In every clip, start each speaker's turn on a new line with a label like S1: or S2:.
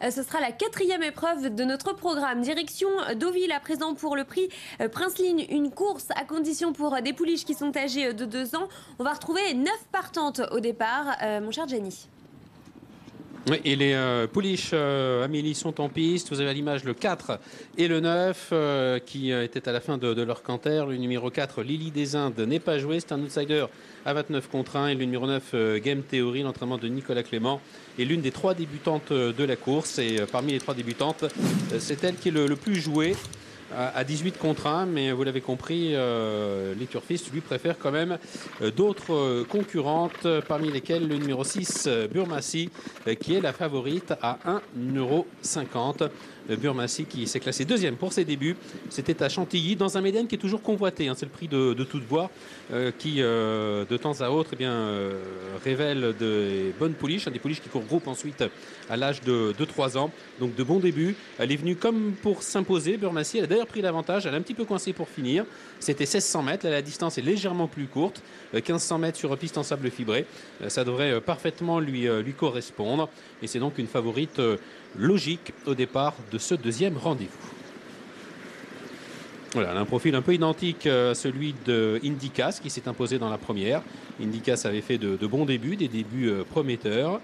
S1: Ce sera la 4e épreuve de notre programme. Direction Deauville à présent pour le prix Princeline, une course à condition pour des pouliches qui sont âgées de 2 ans. On va retrouver 9 partantes au départ, mon cher Jenny.
S2: Oui, et les pouliches, Amélie, sont en piste. Vous avez à l'image le 4 et le 9 qui étaient à la fin de leur canter. Le numéro 4, Lily des Indes, n'est pas joué. C'est un outsider à 29 contre 1. Et le numéro 9, Game Theory, l'entraînement de Nicolas Clément, est l'une des 3 débutantes de la course. Et parmi les 3 débutantes, c'est elle qui est le plus jouée à 18 contre 1, mais vous l'avez compris, les turfistes lui préfèrent quand même d'autres concurrentes, parmi lesquelles le numéro 6, Burmassi, qui est la favorite à 1,50 €. Burmassi qui s'est classé 2e pour ses débuts. C'était à Chantilly, dans un médiane qui est toujours convoité. Hein. C'est le prix de toute voie qui, de temps à autre, révèle des bonnes pouliches, des pouliches qui courent groupe ensuite à l'âge de 3 ans. Donc de bons débuts. Elle est venue comme pour s'imposer. Burmassi, elle a d'ailleurs pris l'avantage. Elle a un petit peu coincé pour finir. C'était 1600 mètres. Là, la distance est légèrement plus courte. 1500 mètres sur piste en sable fibré. Ça devrait parfaitement lui correspondre. Et c'est donc une favorite logique au départ de ce 2e rendez-vous. Voilà, elle a un profil un peu identique à celui de Indicas qui s'est imposé dans la première. Indicas avait fait de bons débuts, des débuts prometteurs,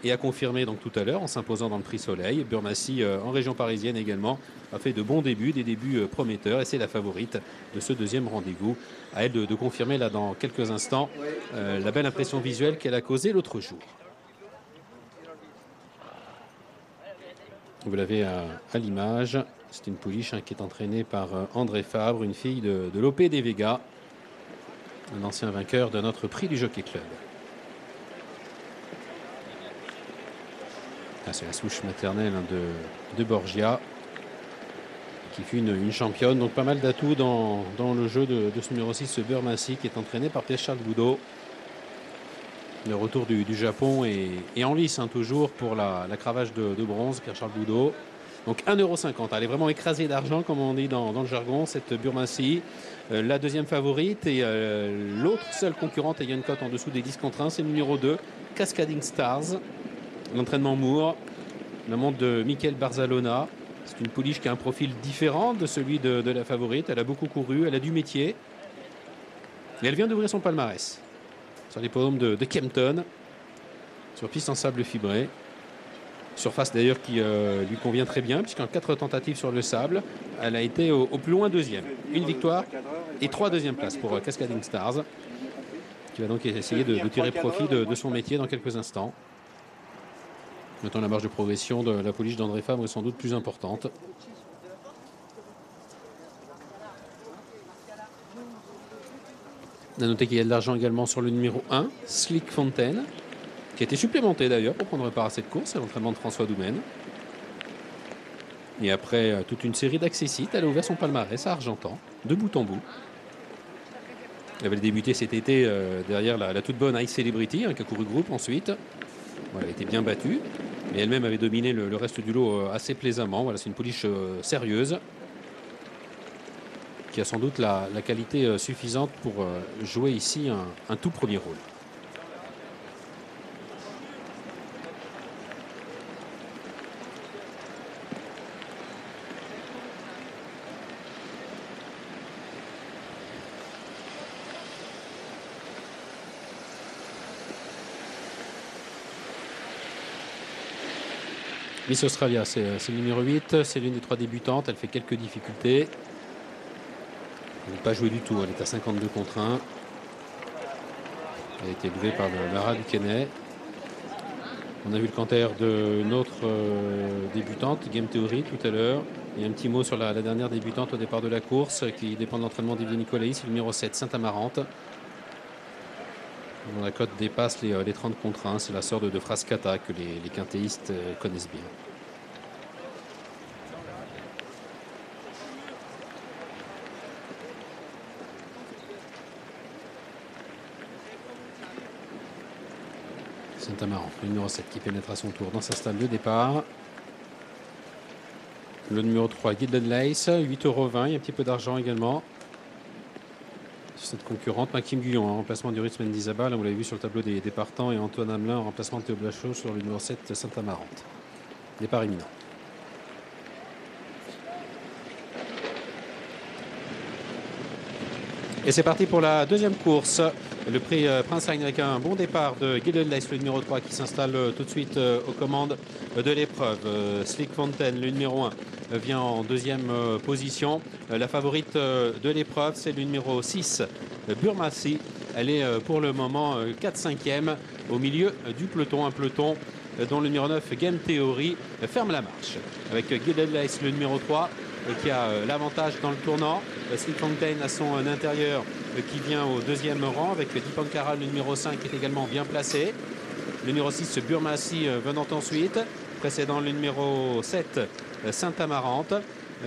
S2: et a confirmé donc tout à l'heure en s'imposant dans le Prix Soleil. Burmassi, en région parisienne également, a fait de bons débuts, des débuts prometteurs, et c'est la favorite de ce 2e rendez-vous. À elle de confirmer là dans quelques instants la belle impression visuelle qu'elle a causée l'autre jour. Vous l'avez à l'image, c'est une pouliche qui est entraînée par André Fabre, une fille de Lopé des Vega, un ancien vainqueur de notre prix du Jockey Club. C'est la souche maternelle de Borgia, qui fut une championne. Donc pas mal d'atouts dans le jeu de ce numéro 6, ce Burmassi, qui est entraîné par Pierre-Charles Boudot. Le retour du Japon est en lice, toujours pour la cravache de bronze, Pierre-Charles Boudot. Donc 1,50 €. Elle est vraiment écrasée d'argent, comme on dit dans le jargon, cette Burmassi. La 2e favorite et l'autre seule concurrente ayant une cote en dessous des 10 contre 1, c'est le numéro 2, Cascading Stars. L'entraînement Moore, la montre de Michael Barzalona. C'est une pouliche qui a un profil différent de celui de la favorite. Elle a beaucoup couru, elle a du métier. Et elle vient d'ouvrir son palmarès sur l'hippodrome de Kempton, sur piste en sable fibré. Surface d'ailleurs qui lui convient très bien, puisqu'en 4 tentatives sur le sable, elle a été au plus loin 2e. Une victoire et 3 deuxièmes places pour Cascading Stars, qui va donc essayer de tirer profit de son métier dans quelques instants. Maintenant, la marge de progression de la pouliche d'André Fabre est sans doute plus importante. On a noté qu'il y a de l'argent également sur le numéro 1, Slick Fontaine, qui a été supplémenté d'ailleurs pour prendre part à cette course, à l'entraînement de François Doumen. Et après toute une série d'accessites, elle a ouvert son palmarès à Argentan, de bout en bout. Elle avait débuté cet été derrière la toute bonne High Celebrity, qui a couru groupe ensuite. Voilà, elle était bien battue, mais elle-même avait dominé le reste du lot assez plaisamment. Voilà, c'est une pouliche sérieuse, qui a sans doute la qualité suffisante pour jouer ici un tout premier rôle. Miss Australia, c'est le numéro 8, c'est l'une des 3 débutantes, elle fait quelques difficultés. Elle n'est pas jouée du tout, elle est à 52 contre 1. Elle a été élevée par Lara Duquesnay. On a vu le canter de notre débutante, Game Theory, tout à l'heure. Il y a un petit mot sur la dernière débutante au départ de la course, qui dépend de l'entraînement d'Yves Nicolaï, c'est le numéro 7, Saint-Amarante. La cote dépasse les 30 contre 1, c'est la sœur de Frascata que les quintéistes connaissent bien. Saint-Amarante, le numéro 7 qui pénètre à son tour dans sa stade de départ. Le numéro 3, Gilded Lace, 8,20 €, il y a un petit peu d'argent également. Cette concurrente, Maxime Guyon en remplacement d'Uris Mendizabal, là, vous l'avez vu sur le tableau des partants, et Antoine Hamelin en remplacement de Théo Blachot sur le numéro 7, Saint-Amarante. Départ imminent. Et c'est parti pour la deuxième course. Le prix Princline avec un bon départ de Gilded Lace, le numéro 3, qui s'installe tout de suite aux commandes de l'épreuve. Slick Fountain, le numéro 1, vient en deuxième position. La favorite de l'épreuve, c'est le numéro 6, Burmasi. Elle est pour le moment 4-5e au milieu du peloton. Un peloton dont le numéro 9, Game Theory, ferme la marche. Avec Gilded Lace, le numéro 3, qui a l'avantage dans le tournant. Slick Fountain à son intérieur, qui vient au deuxième rang, avec Dipankara, le numéro 5, qui est également bien placé. Le numéro 6, Burmasi, venant ensuite. Précédant le numéro 7, Saint-Amarante.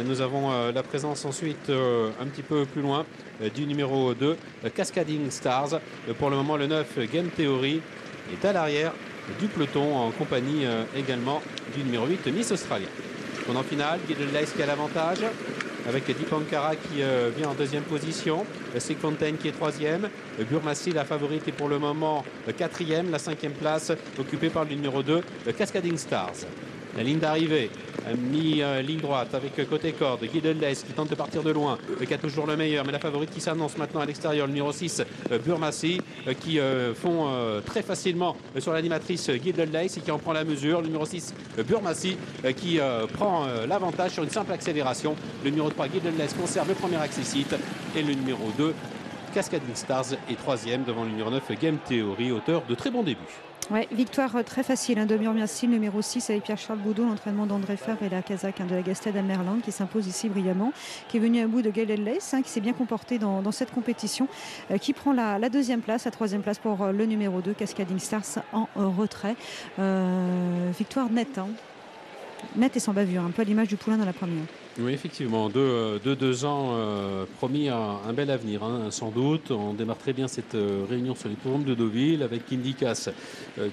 S2: Nous avons la présence ensuite un petit peu plus loin du numéro 2, Cascading Stars. Pour le moment, le 9, Game Theory, est à l'arrière du peloton, en compagnie également du numéro 8, Miss Australia. En finale, Gilded Lace qui a l'avantage, avec Dipankara qui vient en deuxième position, Slick Fountain qui est troisième, Burmasi, la favorite, est pour le moment quatrième, la cinquième place occupée par le numéro 2, Cascading Stars. La ligne d'arrivée, ligne droite avec côté corde, Gilded Lace qui tente de partir de loin, qui a toujours le meilleur, mais la favorite qui s'annonce maintenant à l'extérieur, le numéro 6, Burmasi, qui font très facilement sur l'animatrice Gilded Lace et qui en prend la mesure. Le numéro 6, Burmasi, qui prend l'avantage sur une simple accélération. Le numéro 3, Gilded Lace, conserve le premier accessite, et le numéro 2, Cascading Stars, est troisième devant le numéro 9, Game Theory, auteur de très bons débuts.
S3: Ouais, victoire très facile de Burmasi, numéro 6, avec Pierre-Charles Boudot, l'entraînement d'André Favre et la Kazakh de la Gastede à Merland, qui s'impose ici brillamment, qui est venu à bout de Gilded Lace, qui s'est bien comporté dans cette compétition, qui prend la deuxième place, la troisième place pour le numéro 2, Cascading Stars, en retrait. Victoire nette, nette et sans bavure, un peu à l'image du poulain dans la première.
S2: Oui, effectivement, deux ans promis un bel avenir, sans doute. On démarre très bien cette réunion sur les hippodromes de Deauville avec Indicas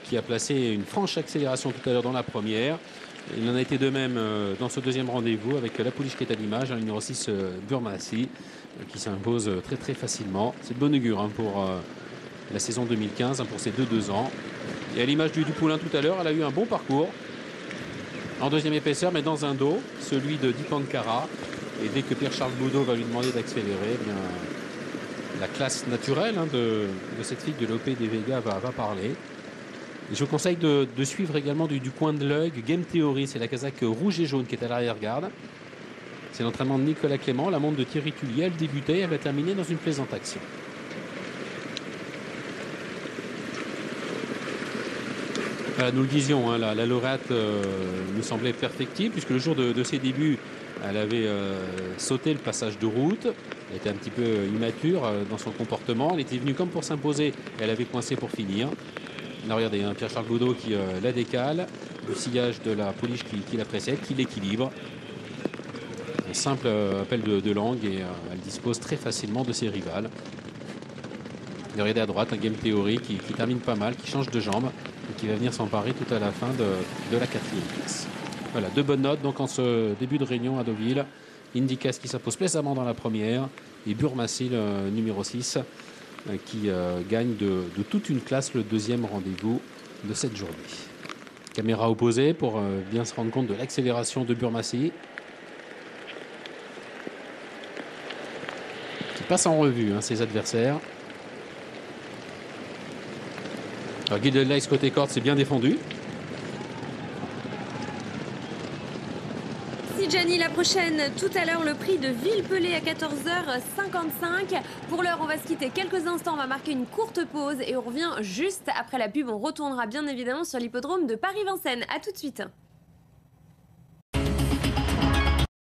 S2: qui a placé une franche accélération tout à l'heure dans la première. Il en a été de même dans ce deuxième rendez-vous avec la pouliche qui est à l'image, le numéro 6, Burmasi, qui s'impose très très facilement. C'est de bon augure pour la saison 2015, pour ces deux ans. Et à l'image du poulain tout à l'heure, elle a eu un bon parcours. En deuxième épaisseur, mais dans un dos, celui de Dipankara. Et dès que Pierre-Charles Boudot va lui demander d'accélérer, eh bien, la classe naturelle de cette fille de l'OP des Végas va parler. Et je vous conseille de suivre également du coin de l'œil Game Theory. C'est la casaque rouge et jaune qui est à l'arrière-garde. C'est l'entraînement de Nicolas Clément. La montre de Thierry Tullier, elle débutait, elle va terminer dans une plaisante action. Voilà, nous le disions, la lauréate nous semblait perfectible, puisque le jour de ses débuts, elle avait sauté le passage de route. Elle était un petit peu immature dans son comportement. Elle était venue comme pour s'imposer. Elle avait coincé pour finir. Là, regardez, Pierre-Charles Boudot qui la décale. Le sillage de la pouliche qui la précède, qui l'équilibre. Un simple appel de langue et elle dispose très facilement de ses rivales. Regardez à droite, un Game Theory qui termine pas mal, qui change de jambe et qui va venir s'emparer tout à la fin de la quatrième place. Voilà, deux bonnes notes donc en ce début de réunion à Deauville. Indicas qui s'impose plaisamment dans la première et Burmasi, le numéro 6, qui gagne de toute une classe le deuxième rendez-vous de cette journée. Caméra opposée pour bien se rendre compte de l'accélération de Burmasi, qui passe en revue ses adversaires. Alors Gilded Lace côté corde, c'est bien défendu.
S1: Gianni, la prochaine, tout à l'heure, le prix de Villepelé à 14h55. Pour l'heure, on va se quitter quelques instants, on va marquer une courte pause et on revient juste après la pub. On retournera bien évidemment sur l'hippodrome de Paris-Vincennes. A tout de suite.